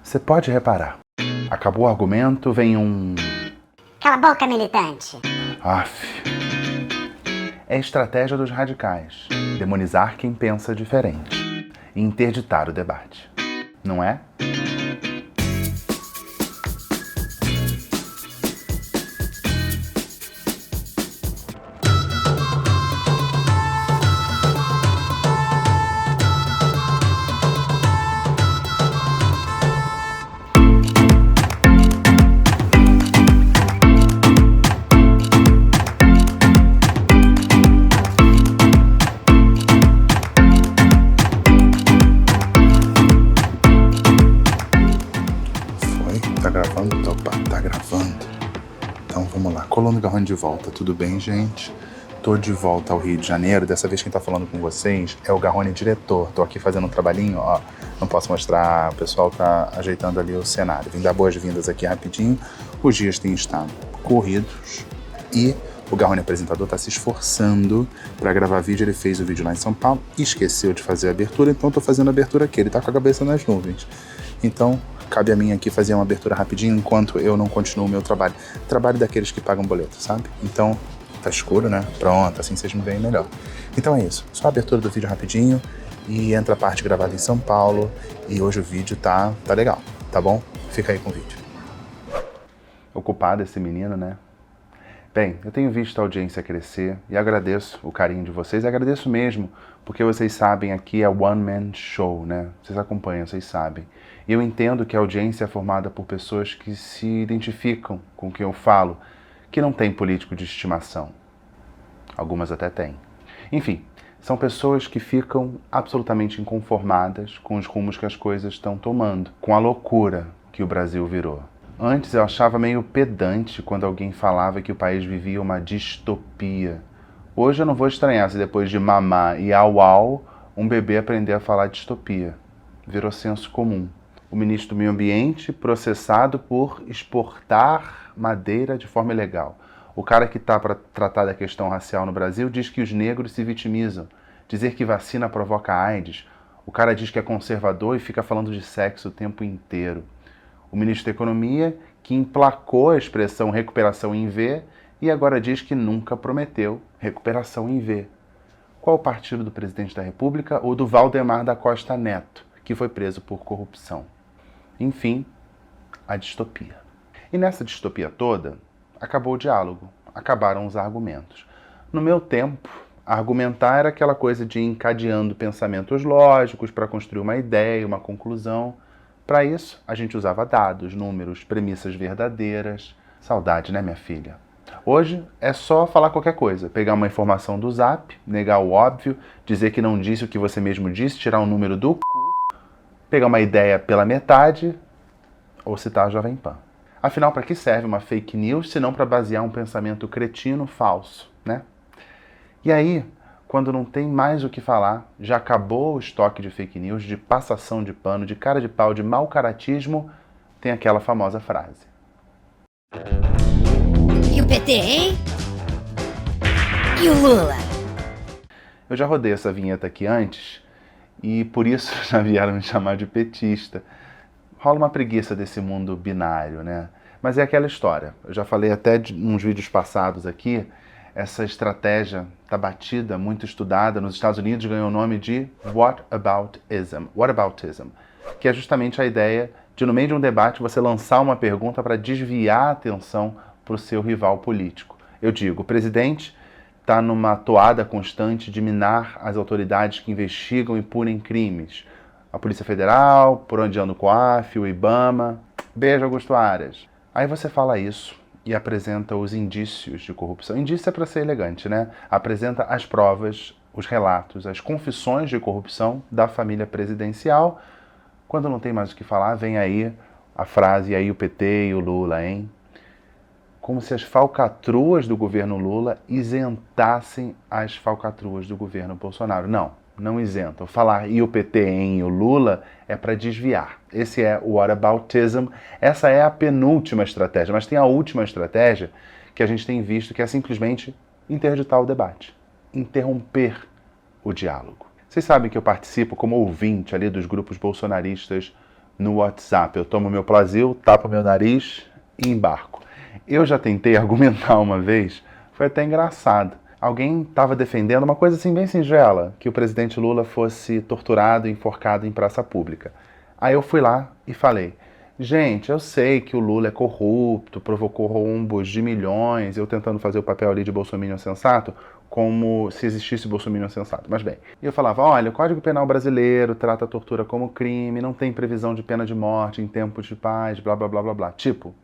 Você pode reparar. Acabou o argumento, vem um... Cala a boca, militante. Aff. É a estratégia dos radicais. Demonizar quem pensa diferente. E interditar o debate. Não é? Tá gravando? Opa, tá gravando. Então vamos lá. Coluna Garrone de volta. Tudo bem, gente? Tô de volta ao Rio de Janeiro. Dessa vez quem tá falando com vocês é o Garrone diretor. Tô aqui fazendo um trabalhinho, ó. Não posso mostrar, o pessoal tá ajeitando ali o cenário. Vim dar boas-vindas aqui rapidinho. Os dias têm estado corridos e o Garrone apresentador tá se esforçando para gravar vídeo. Ele fez o vídeo lá em São Paulo e esqueceu de fazer a abertura, então tô fazendo a abertura aqui. Ele tá com a cabeça nas nuvens. Então, cabe a mim aqui fazer uma abertura rapidinho enquanto eu não continuo o meu trabalho. Trabalho daqueles que pagam boleto, sabe? Então, tá escuro, né? Pronto, assim vocês me veem melhor. Então é isso. Só a abertura do vídeo rapidinho e entra a parte gravada em São Paulo. E hoje o vídeo tá legal, tá bom? Fica aí com o vídeo. Ocupado esse menino, né? Bem, eu tenho visto a audiência crescer e agradeço o carinho de vocês. Agradeço mesmo, porque vocês sabem, aqui é One Man Show, né? Vocês acompanham, vocês sabem. E eu entendo que a audiência é formada por pessoas que se identificam com o que eu falo, que não tem político de estimação. Algumas até têm. Enfim, são pessoas que ficam absolutamente inconformadas com os rumos que as coisas estão tomando, com a loucura que o Brasil virou. Antes eu achava meio pedante quando alguém falava que o país vivia uma distopia. Hoje eu não vou estranhar se depois de mamar e au-au, um bebê aprender a falar distopia. Virou senso comum. O ministro do Meio Ambiente processado por exportar madeira de forma ilegal. O cara que está para tratar da questão racial no Brasil diz que os negros se vitimizam. Dizer que vacina provoca AIDS. O cara diz que é conservador e fica falando de sexo o tempo inteiro. O ministro da Economia, que emplacou a expressão recuperação em V e agora diz que nunca prometeu recuperação em V. Qual o partido do presidente da República ou do Valdemar da Costa Neto, que foi preso por corrupção? Enfim, a distopia. E nessa distopia toda, acabou o diálogo, acabaram os argumentos. No meu tempo, argumentar era aquela coisa de ir encadeando pensamentos lógicos para construir uma ideia, uma conclusão. Para isso, a gente usava dados, números, premissas verdadeiras. Saudade, né, minha filha? Hoje é só falar qualquer coisa, pegar uma informação do Zap, negar o óbvio, dizer que não disse o que você mesmo disse, tirar um número do c... pegar uma ideia pela metade ou citar a Jovem Pan. Afinal, para que serve uma fake news se não para basear um pensamento cretino falso, né? E aí, quando não tem mais o que falar, já acabou o estoque de fake news, de passação de pano, de cara de pau, de mau caratismo, tem aquela famosa frase. E o PT, hein? E o Lula? Eu já rodei essa vinheta aqui antes e por isso já vieram me chamar de petista. Rola uma preguiça desse mundo binário, né? Mas é aquela história. Eu já falei até de uns vídeos passados aqui. Essa estratégia está batida, muito estudada. Nos Estados Unidos ganhou o nome de whataboutism, que é justamente a ideia de, no meio de um debate, você lançar uma pergunta para desviar a atenção para o seu rival político. Eu digo, o presidente está numa toada constante de minar as autoridades que investigam e punem crimes. A Polícia Federal, por onde anda o COAF, o IBAMA. Beijo, Augusto Aras. Aí você fala isso e apresenta os indícios de corrupção. Indício é para ser elegante, né? Apresenta as provas, os relatos, as confissões de corrupção da família presidencial. Quando não tem mais o que falar, vem aí a frase, e aí o PT e o Lula, hein? Como se as falcatruas do governo Lula isentassem as falcatruas do governo Bolsonaro. Não isentam. Falar e o PT em o Lula é para desviar. Esse é o whataboutism. Essa é a penúltima estratégia. Mas tem a última estratégia que a gente tem visto, que é simplesmente interditar o debate. Interromper o diálogo. Vocês sabem que eu participo como ouvinte ali dos grupos bolsonaristas no WhatsApp. Eu tomo meu Plasil, tapo meu nariz e embarco. Eu já tentei argumentar uma vez, foi até engraçado. Alguém estava defendendo uma coisa assim bem singela, que o presidente Lula fosse torturado e enforcado em praça pública. Aí eu fui lá e falei, gente, eu sei que o Lula é corrupto, provocou rombos de milhões, eu tentando fazer o papel ali de bolsominion sensato, como se existisse bolsominion sensato. Mas bem, eu falava, olha, o Código Penal brasileiro trata a tortura como crime, não tem previsão de pena de morte em tempos de paz, blá blá blá blá blá. Tipo,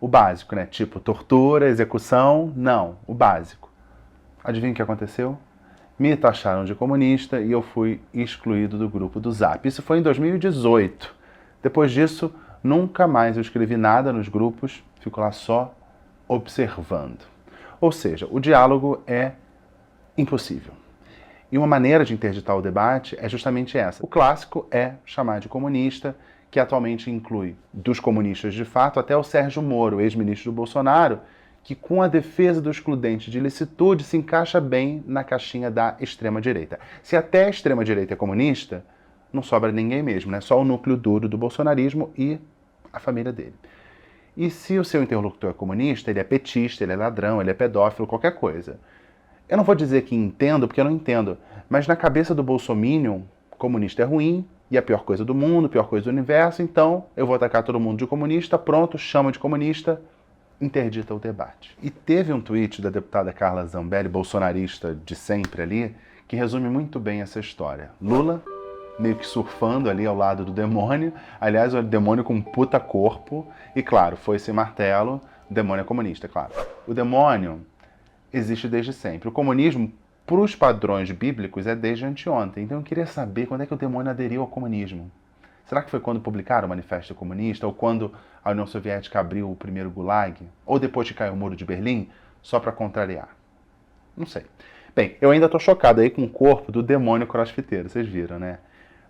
o básico, né? Tipo, tortura, execução, não, o básico. Adivinha o que aconteceu? Me taxaram de comunista e eu fui excluído do grupo do Zap. Isso foi em 2018. Depois disso, nunca mais eu escrevi nada nos grupos, fico lá só observando. Ou seja, o diálogo é impossível. E uma maneira de interditar o debate é justamente essa. O clássico é chamar de comunista, que atualmente inclui dos comunistas de fato até o Sérgio Moro, ex-ministro do Bolsonaro, que com a defesa do excludente de ilicitude se encaixa bem na caixinha da extrema-direita. Se até a extrema-direita é comunista, não sobra ninguém mesmo, né? Só o núcleo duro do bolsonarismo e a família dele. E se o seu interlocutor é comunista, ele é petista, ele é ladrão, ele é pedófilo, qualquer coisa. Eu não vou dizer que entendo, porque eu não entendo, mas na cabeça do bolsominion, comunista é ruim e a pior coisa do mundo, a pior coisa do universo, então eu vou atacar todo mundo de comunista, pronto, chama de comunista, interdita o debate. E teve um tweet da deputada Carla Zambelli, bolsonarista de sempre ali, que resume muito bem essa história. Lula meio que surfando ali ao lado do demônio, aliás, o demônio com um puta corpo, e claro, foi esse martelo, o demônio é comunista, claro. O demônio existe desde sempre. O comunismo, para os padrões bíblicos, é desde anteontem. Então eu queria saber quando é que o demônio aderiu ao comunismo. Será que foi quando publicaram o Manifesto Comunista? Ou quando a União Soviética abriu o primeiro Gulag? Ou depois que caiu o Muro de Berlim? Só para contrariar? Não sei. Bem, eu ainda estou chocado aí com o corpo do demônio crossfiteiro, vocês viram, né?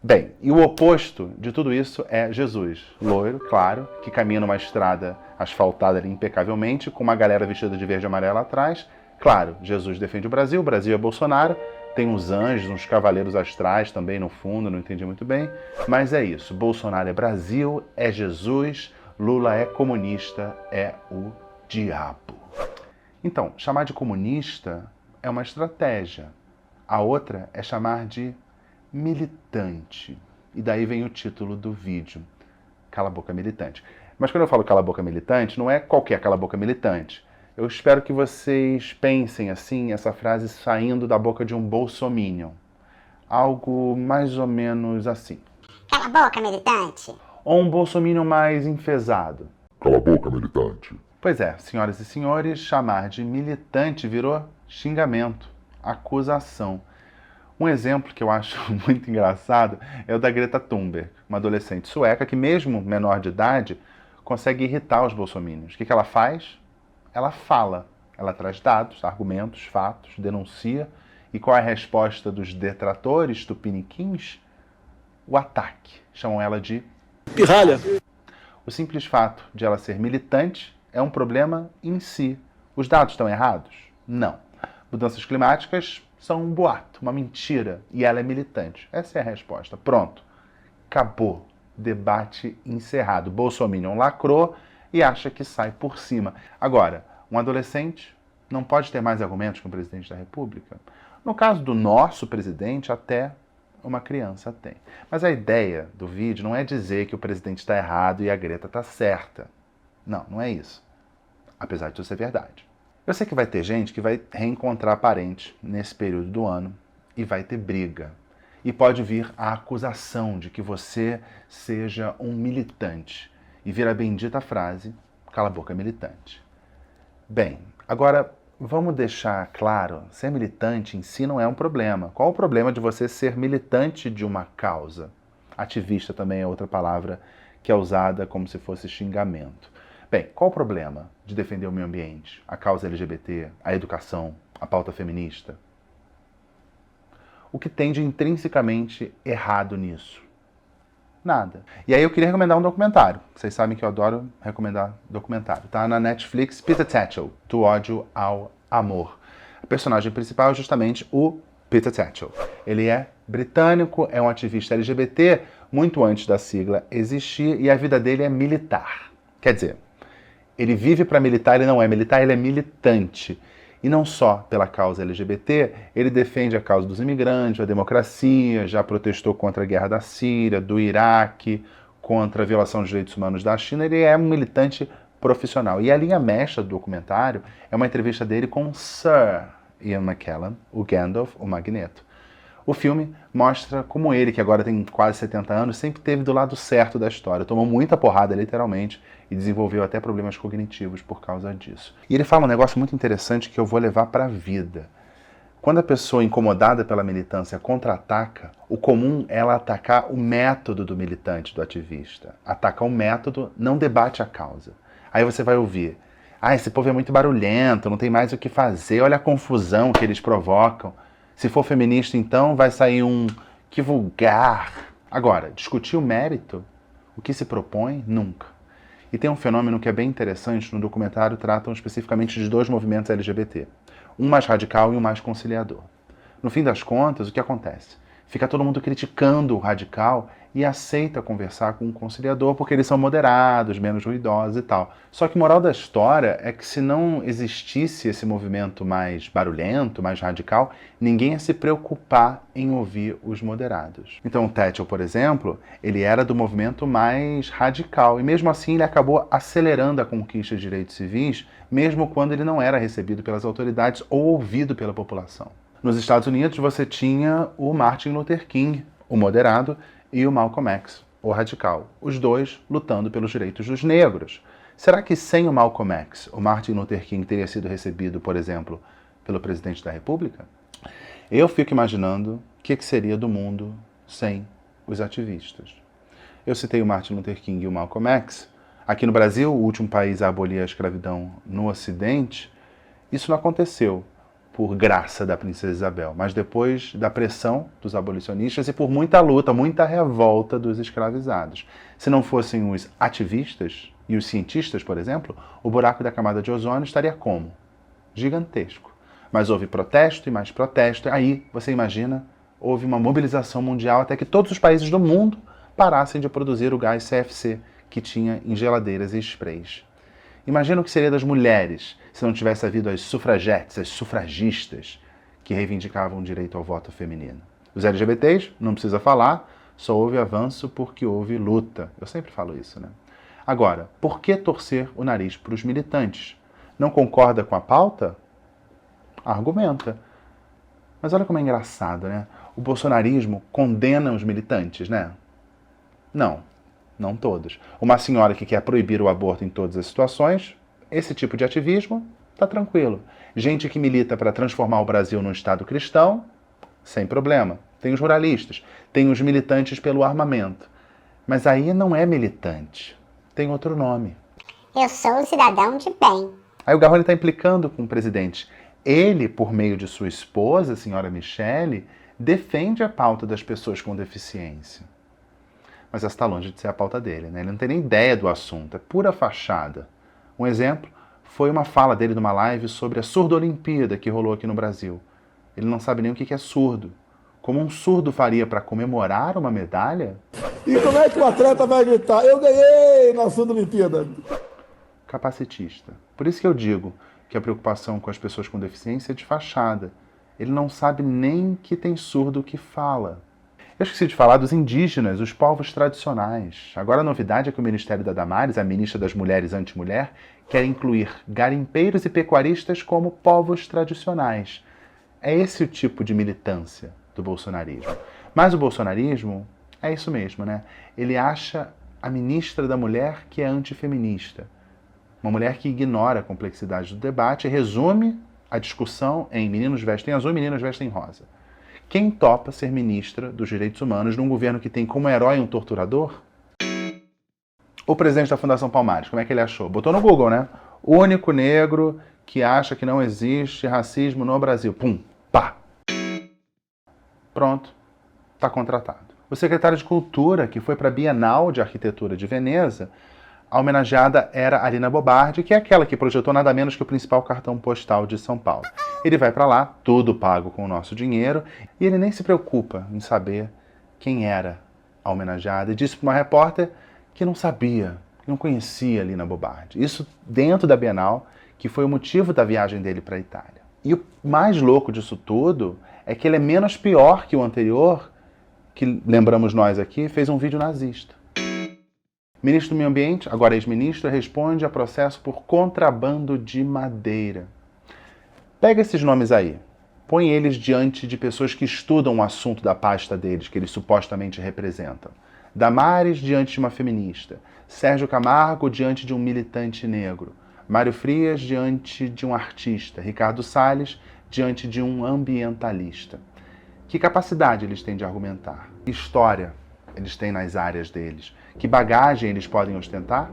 Bem, e o oposto de tudo isso é Jesus. Loiro, claro, que caminha numa estrada asfaltada ali impecavelmente, com uma galera vestida de verde e amarelo atrás. Claro, Jesus defende o Brasil é Bolsonaro, tem uns anjos, uns cavaleiros astrais também no fundo, não entendi muito bem, mas é isso, Bolsonaro é Brasil, é Jesus, Lula é comunista, é o diabo. Então, chamar de comunista é uma estratégia, a outra é chamar de militante, e daí vem o título do vídeo, Cala a Boca Militante. Mas quando eu falo cala a boca militante, não é qualquer cala a boca militante. Eu espero que vocês pensem assim, essa frase saindo da boca de um bolsominion. Algo mais ou menos assim. Cala a boca, militante. Ou um bolsominion mais enfesado. Cala a boca, militante. Pois é, senhoras e senhores, chamar de militante virou xingamento, acusação. Um exemplo que eu acho muito engraçado é o da Greta Thunberg, uma adolescente sueca que, mesmo menor de idade, consegue irritar os bolsominions. O que ela faz? Ela fala, ela traz dados, argumentos, fatos, denuncia. E qual é a resposta dos detratores tupiniquins? O ataque. Chamam ela de pirralha. O simples fato de ela ser militante é um problema em si. Os dados estão errados? Não. Mudanças climáticas são um boato, uma mentira, e ela é militante. Essa é a resposta. Pronto. Acabou. Debate encerrado. Bolsominion lacrou e acha que sai por cima. Agora, um adolescente não pode ter mais argumentos que o presidente da República? No caso do nosso presidente, até uma criança tem. Mas a ideia do vídeo não é dizer que o presidente está errado e a Greta está certa. Não, não é isso. Apesar de isso ser verdade. Eu sei que vai ter gente que vai reencontrar parente nesse período do ano e vai ter briga. E pode vir a acusação de que você seja um militante. E vir a bendita frase, cala a boca, militante. Bem, agora vamos deixar claro, ser militante em si não é um problema. Qual o problema de você ser militante de uma causa? Ativista também é outra palavra que é usada como se fosse xingamento. Bem, qual o problema de defender o meio ambiente, a causa LGBT, a educação, a pauta feminista? O que tem de intrinsecamente errado nisso? Nada. E aí eu queria recomendar um documentário. Vocês sabem que eu adoro recomendar documentário. Tá na Netflix, Peter Tatchell, Do Ódio ao Amor. A personagem principal é justamente o Peter Tatchell. Ele é britânico, é um ativista LGBT, muito antes da sigla existir, e a vida dele é militar. Quer dizer, ele vive para militar, ele não é militar, ele é militante. E não só pela causa LGBT, ele defende a causa dos imigrantes, a democracia, já protestou contra a guerra da Síria, do Iraque, contra a violação dos direitos humanos da China. Ele é um militante profissional. E a linha mestra do documentário é uma entrevista dele com Sir Ian McKellen, o Gandalf, o Magneto. O filme mostra como ele, que agora tem quase 70 anos, sempre esteve do lado certo da história. Tomou muita porrada, literalmente, e desenvolveu até problemas cognitivos por causa disso. E ele fala um negócio muito interessante que eu vou levar para a vida. Quando a pessoa incomodada pela militância contra-ataca, o comum é ela atacar o método do militante, do ativista. Atacar o método, não debate a causa. Aí você vai ouvir: ah, esse povo é muito barulhento, não tem mais o que fazer, olha a confusão que eles provocam. Se for feminista, então, vai sair um que vulgar. Agora, discutir o mérito, o que se propõe, nunca. E tem um fenômeno que é bem interessante, no documentário tratam especificamente de dois movimentos LGBT. Um mais radical e um mais conciliador. No fim das contas, o que acontece? Fica todo mundo criticando o radical e aceita conversar com o conciliador porque eles são moderados, menos ruidosos e tal. Só que a moral da história é que se não existisse esse movimento mais barulhento, mais radical, ninguém ia se preocupar em ouvir os moderados. Então o Thatcher, por exemplo, ele era do movimento mais radical e mesmo assim ele acabou acelerando a conquista de direitos civis, mesmo quando ele não era recebido pelas autoridades ou ouvido pela população. Nos Estados Unidos você tinha o Martin Luther King, o moderado, e o Malcolm X, o radical, os dois lutando pelos direitos dos negros. Será que sem o Malcolm X, o Martin Luther King teria sido recebido, por exemplo, pelo presidente da República? Eu fico imaginando o que seria do mundo sem os ativistas. Eu citei o Martin Luther King e o Malcolm X. Aqui no Brasil, o último país a abolir a escravidão no Ocidente, isso não aconteceu por graça da princesa Isabel, mas depois da pressão dos abolicionistas e por muita luta, muita revolta dos escravizados. Se não fossem os ativistas e os cientistas, por exemplo, o buraco da camada de ozônio estaria como? Gigantesco. Mas houve protesto e mais protesto, aí, você imagina, houve uma mobilização mundial até que todos os países do mundo parassem de produzir o gás CFC que tinha em geladeiras e sprays. Imagina o que seria das mulheres se não tivesse havido as sufragetes, as sufragistas, que reivindicavam o direito ao voto feminino. Os LGBTs, não precisa falar, só houve avanço porque houve luta. Eu sempre falo isso, né? Agora, por que torcer o nariz para os militantes? Não concorda com a pauta? Argumenta. Mas olha como é engraçado, né? O bolsonarismo condena os militantes, né? Não todos. Uma senhora que quer proibir o aborto em todas as situações, esse tipo de ativismo, tá tranquilo. Gente que milita para transformar o Brasil num Estado cristão, sem problema. Tem os ruralistas, tem os militantes pelo armamento. Mas aí não é militante, tem outro nome. Eu sou um cidadão de bem. Aí o Garrone está implicando com o presidente. Ele, por meio de sua esposa, a senhora Michele, defende a pauta das pessoas com deficiência. Mas essa está longe de ser a pauta dele, né? Ele não tem nem ideia do assunto, é pura fachada. Um exemplo foi uma fala dele numa live sobre a surdo-olimpíada que rolou aqui no Brasil. Ele não sabe nem o que é surdo. Como um surdo faria para comemorar uma medalha? E como é que o atleta vai gritar? Eu ganhei na surdo-olimpíada. Capacitista. Por isso que eu digo que a preocupação com as pessoas com deficiência é de fachada. Ele não sabe nem que tem surdo que fala. Eu esqueci de falar dos indígenas, os povos tradicionais. Agora a novidade é que o Ministério da Damares, a ministra das Mulheres anti-mulher, quer incluir garimpeiros e pecuaristas como povos tradicionais. É esse o tipo de militância do bolsonarismo. Mas o bolsonarismo é isso mesmo, né? Ele acha a ministra da Mulher que é antifeminista. Uma mulher que ignora a complexidade do debate e resume a discussão em meninos vestem azul e meninas vestem rosa. Quem topa ser ministra dos Direitos Humanos num governo que tem como herói um torturador? O presidente da Fundação Palmares, como é que ele achou? Botou no Google, né? O único negro que acha que não existe racismo no Brasil. Pum, pá. Pronto, está contratado. O secretário de Cultura, que foi para a Bienal de Arquitetura de Veneza, A homenageada era a Lina Bobardi, que é aquela que projetou nada menos que o principal cartão postal de São Paulo. Ele vai para lá, tudo pago com o nosso dinheiro, e ele nem se preocupa em saber quem era a homenageada, e disse para uma repórter que não sabia, que não conhecia a Lina Bobardi. Isso dentro da Bienal, que foi o motivo da viagem dele para a Itália. E o mais louco disso tudo é que ele é menos pior que o anterior, que, lembramos nós aqui, fez um vídeo nazista. Ministro do Meio Ambiente, agora ex-ministro, responde a processo por contrabando de madeira. Pega esses nomes aí, põe eles diante de pessoas que estudam o assunto da pasta deles, que eles supostamente representam. Damares diante de uma feminista, Sérgio Camargo diante de um militante negro, Mário Frias diante de um artista, Ricardo Salles diante de um ambientalista. Que capacidade eles têm de argumentar? Que história eles têm nas áreas deles? Que bagagem eles podem ostentar?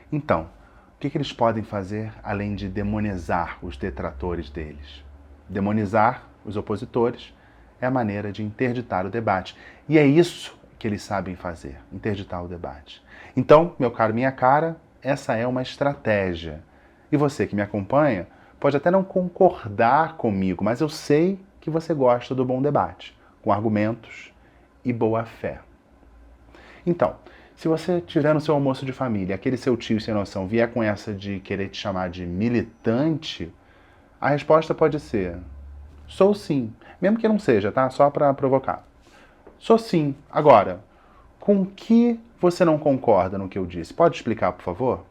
Então, o que eles podem fazer além de demonizar os detratores deles? Demonizar os opositores é a maneira de interditar o debate. E é isso que eles sabem fazer, interditar o debate. Então, meu caro, minha cara, essa é uma estratégia. E você que me acompanha pode até não concordar comigo, mas eu sei que você gosta do bom debate, com argumentos e boa fé. Então, se você tiver no seu almoço de família, aquele seu tio sem noção vier com essa de querer te chamar de militante, a resposta pode ser: sou sim. Mesmo que não seja, tá? Só para provocar. Sou sim. Agora, com que você não concorda no que eu disse? Pode explicar, por favor?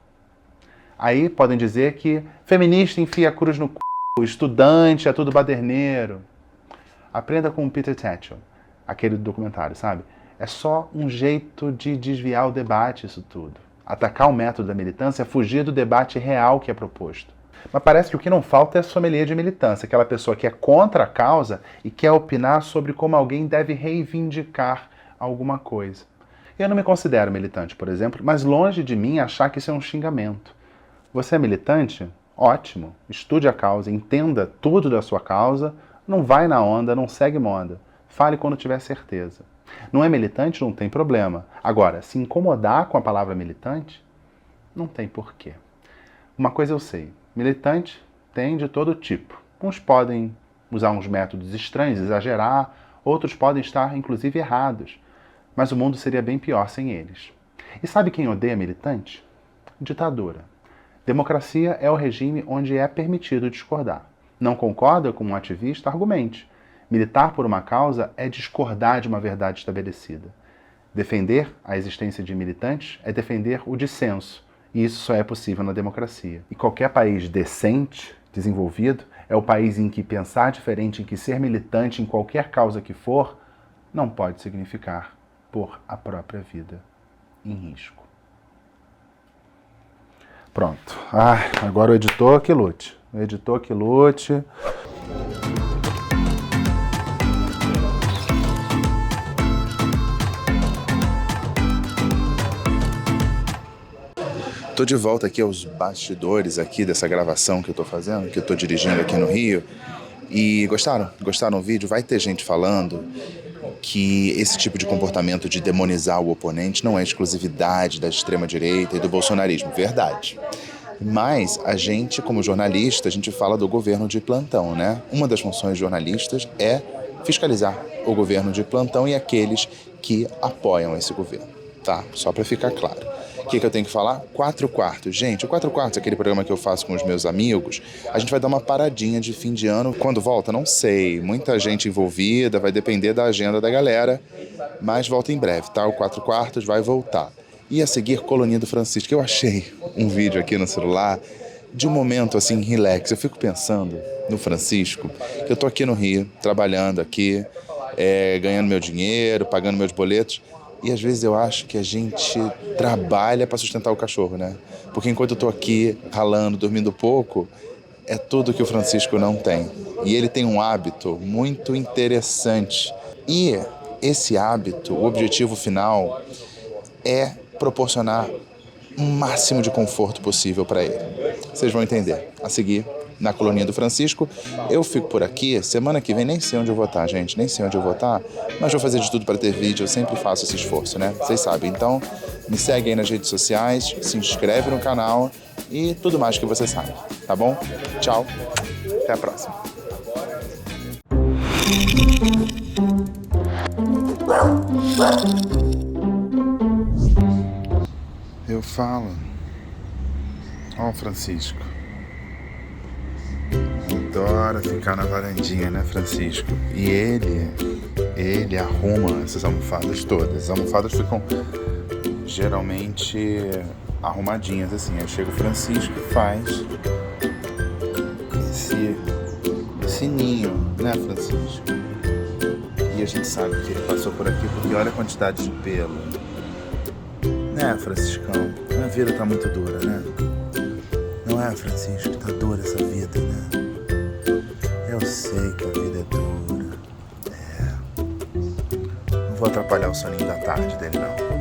Aí podem dizer que feminista enfia a cruz no c***, estudante é tudo baderneiro. Aprenda com o Peter Tatchell, aquele do documentário, sabe? É só um jeito de desviar o debate isso tudo. Atacar o método da militância é fugir do debate real que é proposto. Mas parece que o que não falta é sommelier de militância, aquela pessoa que é contra a causa e quer opinar sobre como alguém deve reivindicar alguma coisa. Eu não me considero militante, por exemplo, mas longe de mim achar que isso é um xingamento. Você é militante? Ótimo. Estude a causa, entenda tudo da sua causa, não vai na onda, não segue moda. Fale quando tiver certeza. Não é militante? Não tem problema. Agora, se incomodar com a palavra militante, não tem porquê. Uma coisa eu sei, militante tem de todo tipo. Uns podem usar uns métodos estranhos, exagerar, outros podem estar, inclusive, errados. Mas o mundo seria bem pior sem eles. E sabe quem odeia militante? Ditadura. Democracia é o regime onde é permitido discordar. Não concorda com um ativista? Argumente. Militar por uma causa é discordar de uma verdade estabelecida. Defender a existência de militantes é defender o dissenso, e isso só é possível na democracia. E qualquer país decente, desenvolvido, é o país em que pensar diferente, em que ser militante em qualquer causa que for, não pode significar pôr a própria vida em risco. Pronto. Agora o editor que lute. O editor que lute. Estou de volta aqui aos bastidores aqui dessa gravação que eu estou fazendo, que eu estou dirigindo aqui no Rio. E gostaram? Gostaram do vídeo? Vai ter gente falando que esse tipo de comportamento de demonizar o oponente não é exclusividade da extrema-direita e do bolsonarismo. Verdade. Mas a gente, como jornalista, a gente fala do governo de plantão, né? Uma das funções de jornalistas é fiscalizar o governo de plantão e aqueles que apoiam esse governo, tá? Só para ficar claro. O que eu tenho que falar? 4 quartos. Gente, o 4 quartos é aquele programa que eu faço com os meus amigos. A gente vai dar uma paradinha de fim de ano. Quando volta, não sei. Muita gente envolvida, vai depender da agenda da galera. Mas volta em breve, tá? O 4 quartos vai voltar. E a seguir, Colonia do Francisco. Eu achei um vídeo aqui no celular de um momento assim, relax. Eu fico pensando no Francisco, que eu tô aqui no Rio, trabalhando aqui, ganhando meu dinheiro, pagando meus boletos. E às vezes eu acho que a gente trabalha para sustentar o cachorro, né? Porque enquanto eu tô aqui ralando, dormindo pouco, é tudo que o Francisco não tem. E ele tem um hábito muito interessante. E esse hábito, o objetivo final, é proporcionar o máximo de conforto possível para ele. Vocês vão entender. A seguir, na Colonia do Francisco, eu fico por aqui. Semana que vem nem sei onde eu vou estar, gente. Nem sei onde eu vou estar, mas vou fazer de tudo para ter vídeo. Eu sempre faço esse esforço, né? Vocês sabem. Então, Me segue aí nas redes sociais, se inscreve no canal e tudo mais que você sabe, tá bom? Tchau, até a próxima. Eu falo. Ó o Francisco. Adora ficar na varandinha, né, Francisco? E ele arruma essas almofadas todas. As almofadas ficam geralmente arrumadinhas, assim. Aí chega o Francisco e faz esse ninho, né, Francisco? E a gente sabe que ele passou por aqui porque olha a quantidade de pelo. Né, Franciscão? A vida tá muito dura, né? Não é, Francisco? Tá dura essa vida, né? Eu sei que a vida é dura. Não vou atrapalhar o soninho da tarde dele, não.